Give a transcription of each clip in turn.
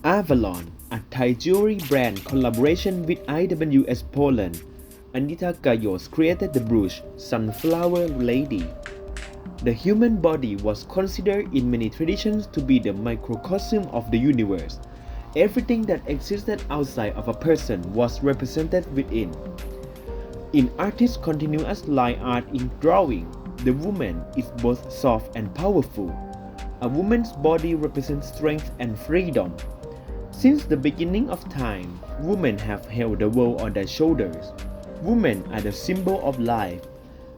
AVALON, a Thai jewelry brand collaboration with IWS Poland, Aneta Gajos created the brooch Sunflower Lady. The human body was considered in many traditions to be the microcosm of the universe. Everything that existed outside of a person was represented within. In artists' continuous line art in drawing, the woman is both soft and powerful. A woman's body represents strength and freedom. Since the beginning of time, women have held the world on their shoulders. Women are the symbol of life.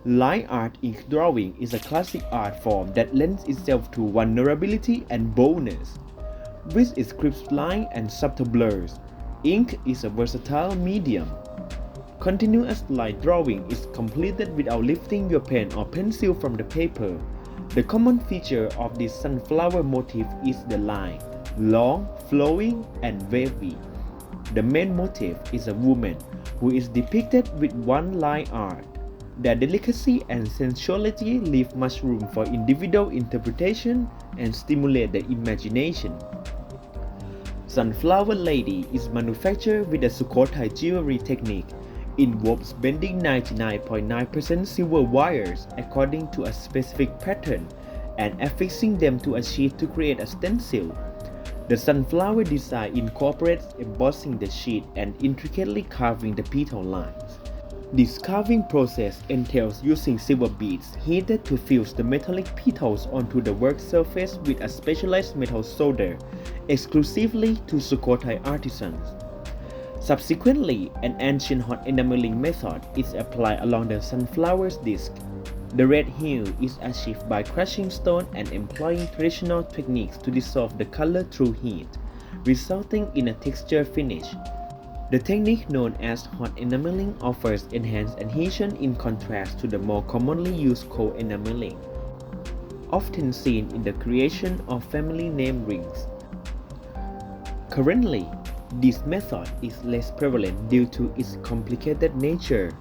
Line art ink drawing is a classic art form that lends itself to vulnerability and boldness. With its crisp line and subtle blurs, ink is a versatile medium. Continuous line drawing is completed without lifting your pen or pencil from the paper. The common feature of this sunflower motif is the line, long, flowing, and wavy. The main motif is a woman who is depicted with one line art. Their delicacy and sensuality leave much room for individual interpretation and stimulate the imagination. Sunflower Lady is manufactured with a Sukhothai jewelry technique. Involves bending 99.9% silver wires according to a specific pattern and affixing them to a sheet to create a stencil. The sunflower design incorporates embossing the sheet and intricately carving the petal lines. This carving process entails using silver beads heated to fuse the metallic petals onto the work surface with a specialized metal solder, exclusively to Sukhothai artisans. Subsequently, an ancient hot enameling method is applied along the sunflower's disc. The red hue is achieved by crushing stone and employing traditional techniques to dissolve the color through heat, resulting in a texture finish. The technique known as hot enameling offers enhanced adhesion in contrast to the more commonly used cold enameling, often seen in the creation of family name rings. Currently, this method is less prevalent due to its complicated nature.